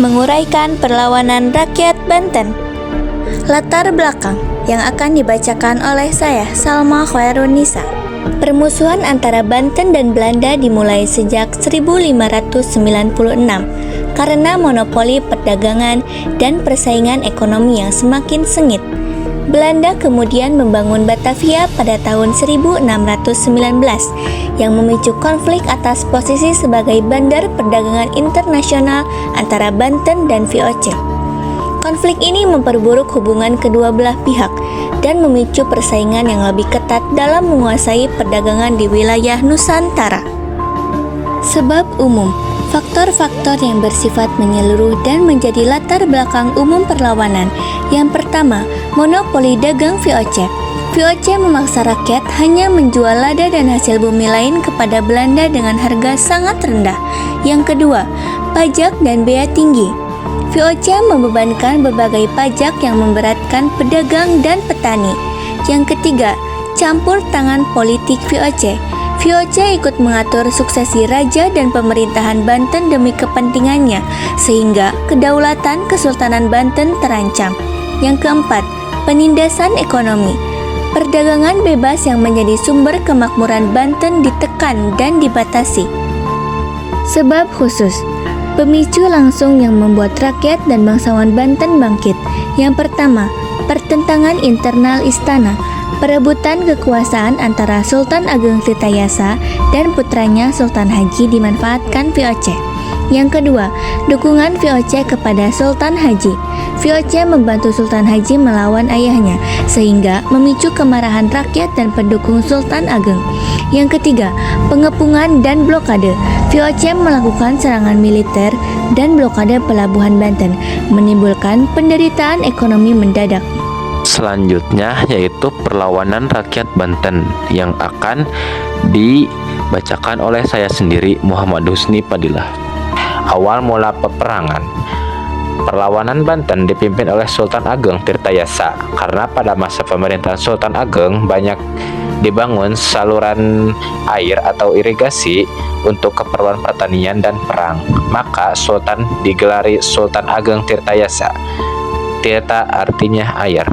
menguraikan perlawanan rakyat Banten. Latar belakang yang akan dibacakan oleh saya, Salma Khairunisa. Permusuhan antara Banten dan Belanda dimulai sejak 1596 karena monopoli perdagangan dan persaingan ekonomi yang semakin sengit. Belanda kemudian membangun Batavia pada tahun 1619 yang memicu konflik atas posisi sebagai bandar perdagangan internasional antara Banten dan VOC. Konflik ini memperburuk hubungan kedua belah pihak dan memicu persaingan yang lebih ketat dalam menguasai perdagangan di wilayah Nusantara. Sebab umum, faktor-faktor yang bersifat menyeluruh dan menjadi latar belakang umum perlawanan. Yang pertama, monopoli dagang VOC. VOC memaksa rakyat hanya menjual lada dan hasil bumi lain kepada Belanda dengan harga sangat rendah. Yang kedua, pajak dan bea tinggi. VOC membebankan berbagai pajak yang memberatkan pedagang dan petani. Yang ketiga, campur tangan politik VOC. VOC ikut mengatur suksesi raja dan pemerintahan Banten demi kepentingannya, sehingga kedaulatan Kesultanan Banten terancam. Yang keempat, penindasan ekonomi. Perdagangan bebas yang menjadi sumber kemakmuran Banten ditekan dan dibatasi. Sebab khusus, pemicu langsung yang membuat rakyat dan bangsawan Banten bangkit. Yang pertama, pertentangan internal istana. Perebutan kekuasaan antara Sultan Ageng Tirtayasa dan putranya Sultan Haji dimanfaatkan VOC. Yang kedua, dukungan VOC kepada Sultan Haji. VOC membantu Sultan Haji melawan ayahnya, sehingga memicu kemarahan rakyat dan pendukung Sultan Ageng. Yang ketiga, pengepungan dan blokade. VOC melakukan serangan militer dan blokade pelabuhan Banten, menimbulkan penderitaan ekonomi mendadak. Selanjutnya yaitu perlawanan rakyat Banten yang akan dibacakan oleh saya sendiri, Muhammad Husni Padilah. Awal mula peperangan. Perlawanan Banten dipimpin oleh Sultan Ageng Tirtayasa karena pada masa pemerintahan Sultan Ageng banyak dibangun saluran air atau irigasi untuk keperluan pertanian dan perang. Maka Sultan digelari Sultan Ageng Tirtayasa. Tirta artinya air.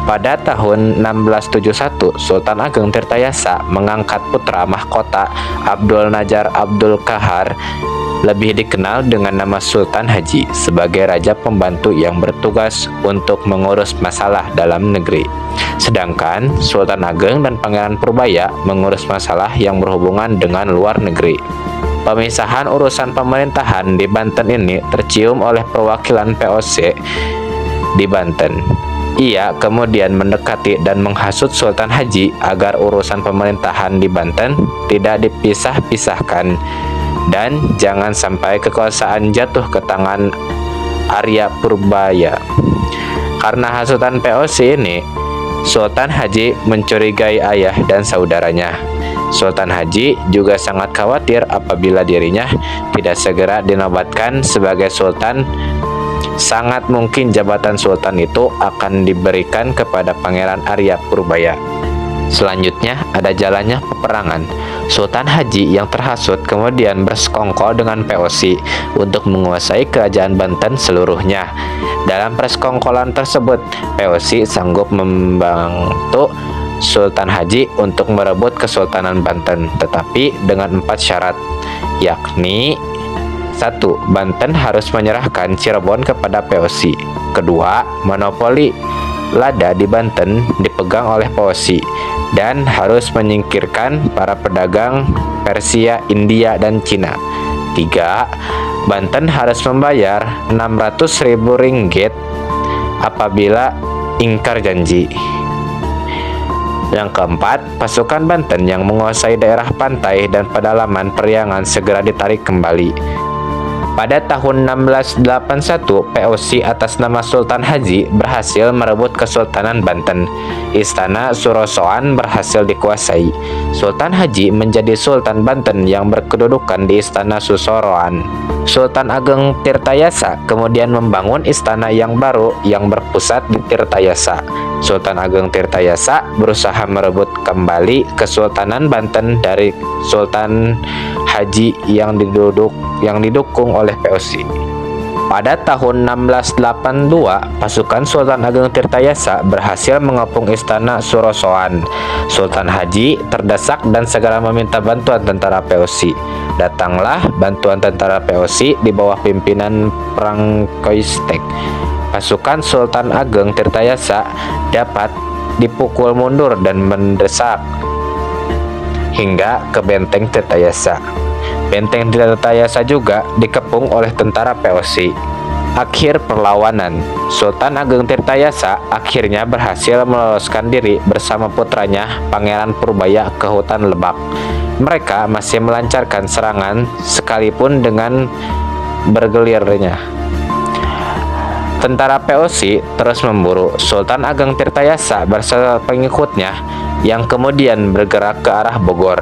Pada tahun 1671, Sultan Ageng Tirtayasa mengangkat putra mahkota Abdul Najar Abdul Kahar, lebih dikenal dengan nama Sultan Haji, sebagai raja pembantu yang bertugas untuk mengurus masalah dalam negeri. Sedangkan Sultan Ageng dan Pangeran Purbaya mengurus masalah yang berhubungan dengan luar negeri. Pemisahan urusan pemerintahan di Banten ini tercium oleh perwakilan VOC di Banten. Ia kemudian mendekati dan menghasut Sultan Haji agar urusan pemerintahan di Banten tidak dipisah-pisahkan dan jangan sampai kekuasaan jatuh ke tangan Arya Purbaya. Karena hasutan VOC ini, Sultan Haji mencurigai ayah dan saudaranya. Sultan Haji juga sangat khawatir apabila dirinya tidak segera dinobatkan sebagai sultan. Sangat mungkin jabatan sultan itu akan diberikan kepada Pangeran Arya Purbaya. Selanjutnya ada jalannya peperangan. Sultan Haji yang terhasut kemudian bersekongkol dengan VOC untuk menguasai kerajaan Banten seluruhnya. Dalam persekongkolan tersebut, VOC sanggup membantu Sultan Haji untuk merebut Kesultanan Banten, tetapi dengan 4 syarat, yakni 1. Banten harus menyerahkan Cirebon kepada VOC. Kedua, monopoli lada di Banten dipegang oleh VOC dan harus menyingkirkan para pedagang Persia, India, dan Cina. 3. Banten harus membayar 600.000 ringgit apabila ingkar janji. Yang keempat, pasukan Banten yang menguasai daerah pantai dan pedalaman Periangan segera ditarik kembali. Pada tahun 1681, VOC atas nama Sultan Haji berhasil merebut Kesultanan Banten. Istana Surosoan berhasil dikuasai. Sultan Haji menjadi Sultan Banten yang berkedudukan di Istana Susoroan. Sultan Ageng Tirtayasa kemudian membangun istana yang baru yang berpusat di Tirtayasa. Sultan Ageng Tirtayasa berusaha merebut kembali Kesultanan Banten dari Sultan Haji yang didukung oleh VOC. Pada tahun 1682, pasukan Sultan Ageng Tirtayasa berhasil mengepung istana Surosoan. Sultan Haji terdesak dan segera meminta bantuan tentara POC. Datanglah bantuan tentara POC di bawah pimpinan Prangkoistek. Pasukan Sultan Ageng Tirtayasa dapat dipukul mundur dan mendesak hingga ke benteng Tirtayasa. Benteng Tirtayasa juga dikepung oleh tentara POC. Akhir perlawanan, Sultan Ageng Tirtayasa akhirnya berhasil meloloskan diri bersama putranya Pangeran Purbaya ke hutan Lebak. Mereka masih melancarkan serangan sekalipun dengan bergelirnya. Tentara POC terus memburu Sultan Ageng Tirtayasa bersama pengikutnya yang kemudian bergerak ke arah Bogor.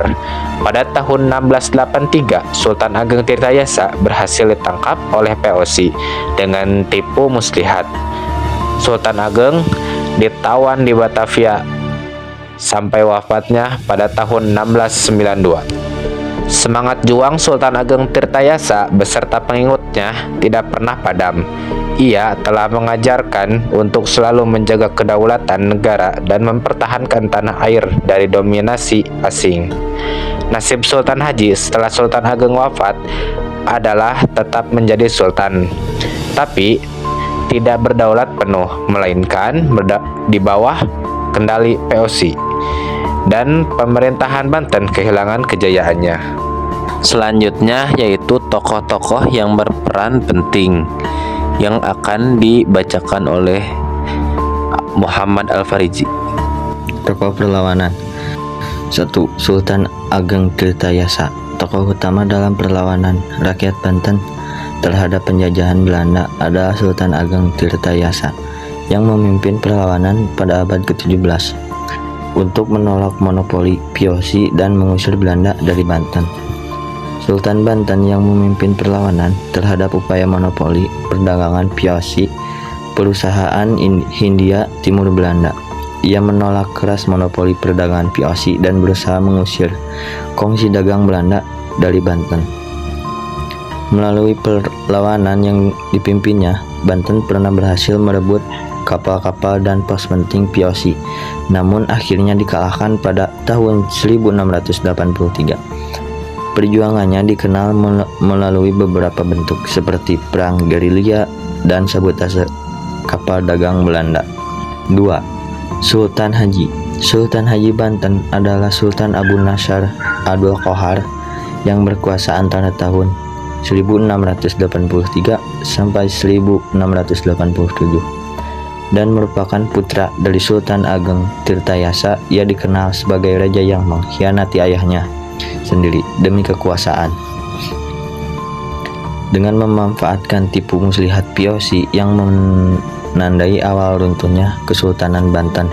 Pada tahun 1683, Sultan Ageng Tirtayasa berhasil ditangkap oleh POC dengan tipu muslihat. Sultan Ageng ditawan di Batavia sampai wafatnya pada tahun 1692. Semangat juang Sultan Ageng Tirtayasa beserta pengikutnya tidak pernah padam. Ia telah mengajarkan untuk selalu menjaga kedaulatan negara dan mempertahankan tanah air dari dominasi asing. Nasib Sultan Haji setelah Sultan Ageng wafat adalah tetap menjadi sultan, tapi tidak berdaulat penuh, melainkan di bawah kendali POC, dan pemerintahan Banten kehilangan kejayaannya. Selanjutnya yaitu tokoh-tokoh yang berperan penting yang akan dibacakan oleh Muhammad Al-Fariji. Tokoh perlawanan. 1. Sultan Ageng Tirtayasa. Tokoh utama dalam perlawanan rakyat Banten terhadap penjajahan Belanda adalah Sultan Ageng Tirtayasa yang memimpin perlawanan pada abad ke-17 untuk menolak monopoli POC dan mengusir Belanda dari Banten. Sultan Banten yang memimpin perlawanan terhadap upaya monopoli perdagangan POC, perusahaan Hindia Timur Belanda. Ia menolak keras monopoli perdagangan POC dan berusaha mengusir kongsi dagang Belanda dari Banten. Melalui perlawanan yang dipimpinnya, Banten pernah berhasil merebut kapal-kapal dan pos penting POC, namun akhirnya dikalahkan pada tahun 1683. Perjuangannya dikenal melalui beberapa bentuk seperti perang gerilya dan sabotase kapal dagang Belanda. 2. Sultan Haji. Sultan Haji Banten adalah Sultan Abu Nasr Abdul Qohar yang berkuasa antara tahun 1683 sampai 1687 dan merupakan putra dari Sultan Ageng Tirtayasa. Ia dikenal sebagai raja yang mengkhianati ayahnya sendiri demi kekuasaan. Dengan memanfaatkan tipu muslihat POC yang menandai awal runtuhnya Kesultanan Banten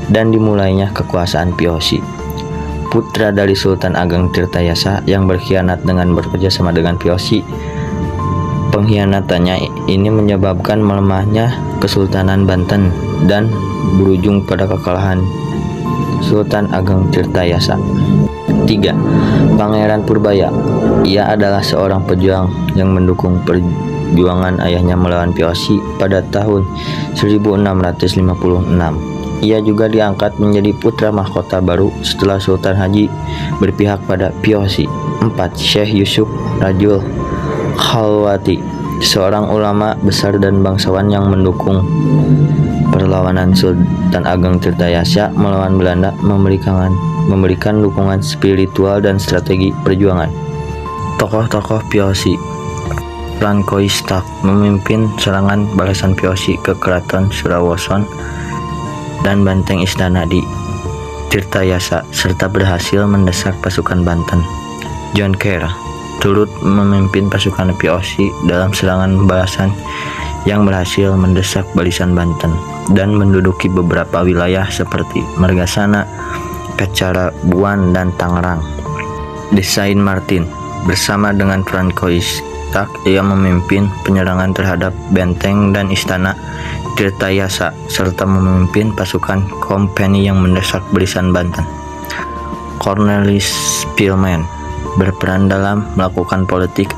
dan dimulainya kekuasaan POC. Putra dari Sultan Ageng Tirtayasa yang berkhianat dengan bekerja sama dengan POC. Pengkhianatannya ini menyebabkan melemahnya Kesultanan Banten dan berujung pada kekalahan Sultan Ageng Tirtayasa. 3. Pangeran Purbaya. Ia adalah seorang pejuang yang mendukung perjuangan ayahnya melawan POC pada tahun 1656. Ia juga diangkat menjadi putra mahkota baru setelah Sultan Haji berpihak pada POC. 4. Syekh Yusuf Rajul Khalwati, seorang ulama besar dan bangsawan yang mendukung perlawanan Sultan Ageng Tirtayasa melawan Belanda, memberikan dukungan spiritual dan strategi perjuangan. Tokoh-tokoh POC. Prangkoistek memimpin serangan balasan POC ke Keraton Surawoson dan benteng istana di Tirtayasa serta berhasil mendesak pasukan Banten. John Kerr turut memimpin pasukan POC dalam serangan balasan yang berhasil mendesak barisan Banten dan menduduki beberapa wilayah seperti Margasana, Kacarabuan, dan Tangerang. Di Saint Martin bersama dengan Prangkoistek, ia memimpin penyerangan terhadap benteng dan istana Tirtayasa serta memimpin pasukan kompeni yang mendesak barisan Banten. Cornelis Pilman berperan dalam melakukan politik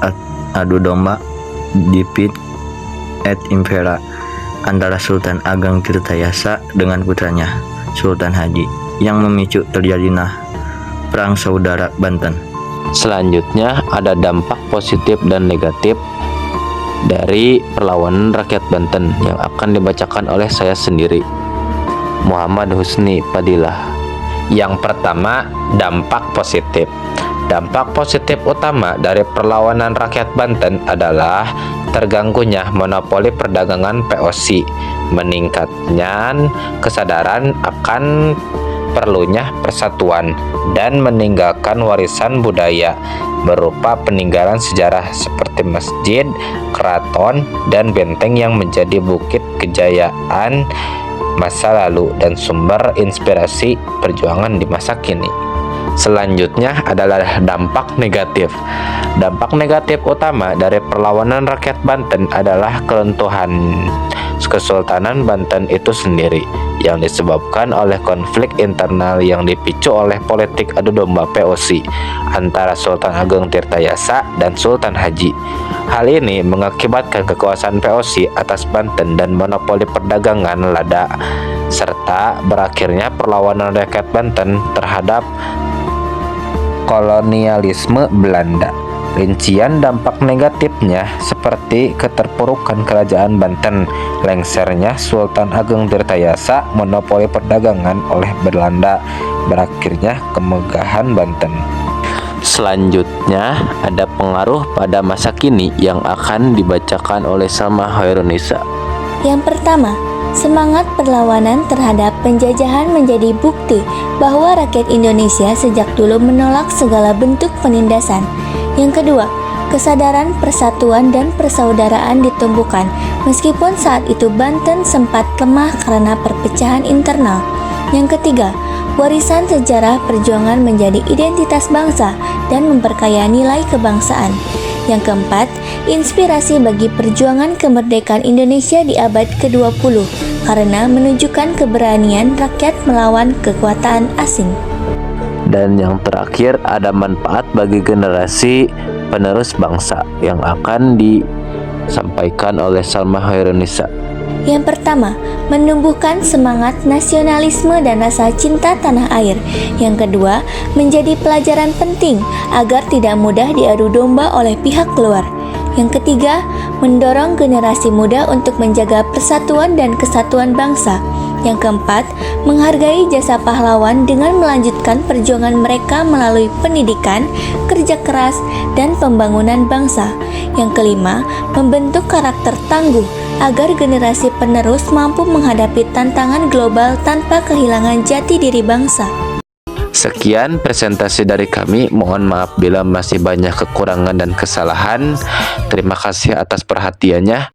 adu domba di et Impera antara Sultan Ageng Tirtayasa dengan putranya, Sultan Haji, yang memicu terjadinya Perang Saudara Banten. Selanjutnya ada dampak positif dan negatif dari perlawanan rakyat Banten yang akan dibacakan oleh saya sendiri, Muhammad Husni Fadilah. Yang pertama, dampak positif. Dampak positif utama dari perlawanan rakyat Banten adalah terganggunya monopoli perdagangan POC, meningkatnya kesadaran akan perlunya persatuan, dan meninggalkan warisan budaya berupa peninggalan sejarah seperti masjid, keraton, dan benteng yang menjadi bukit kejayaan masa lalu dan sumber inspirasi perjuangan di masa kini. Selanjutnya adalah dampak negatif. Dampak negatif utama dari perlawanan rakyat Banten adalah keruntuhan Kesultanan Banten itu sendiri yang disebabkan oleh konflik internal yang dipicu oleh politik adu domba POC antara Sultan Ageng Tirtayasa dan Sultan Haji. Hal ini mengakibatkan kekuasaan POC atas Banten dan monopoli perdagangan lada, serta berakhirnya perlawanan rakyat Banten terhadap kolonialisme Belanda. Rincian dampak negatifnya seperti keterpurukan kerajaan Banten, lengsernya Sultan Ageng Tirtayasa, monopoli perdagangan oleh Belanda, berakhirnya kemegahan Banten. Selanjutnya ada pengaruh pada masa kini yang akan dibacakan oleh Salma Hoirunisa. Yang pertama, semangat perlawanan terhadap penjajahan menjadi bukti bahwa rakyat Indonesia sejak dulu menolak segala bentuk penindasan. Yang kedua, kesadaran persatuan dan persaudaraan ditumbuhkan meskipun saat itu Banten sempat lemah karena perpecahan internal. Yang ketiga, warisan sejarah perjuangan menjadi identitas bangsa dan memperkaya nilai kebangsaan. Yang keempat, inspirasi bagi perjuangan kemerdekaan Indonesia di abad ke-20 karena menunjukkan keberanian rakyat melawan kekuatan asing. Dan yang terakhir ada manfaat bagi generasi penerus bangsa yang akan disampaikan oleh Salma Hoirunisa. Yang pertama, menumbuhkan semangat nasionalisme dan rasa cinta tanah air. Yang kedua, menjadi pelajaran penting agar tidak mudah diadu domba oleh pihak luar. Yang ketiga, mendorong generasi muda untuk menjaga persatuan dan kesatuan bangsa. Yang keempat, menghargai jasa pahlawan dengan melanjutkan perjuangan mereka melalui pendidikan, kerja keras, dan pembangunan bangsa. Yang kelima, membentuk karakter tangguh agar generasi penerus mampu menghadapi tantangan global tanpa kehilangan jati diri bangsa. Sekian presentasi dari kami. Mohon maaf bila masih banyak kekurangan dan kesalahan. Terima kasih atas perhatiannya.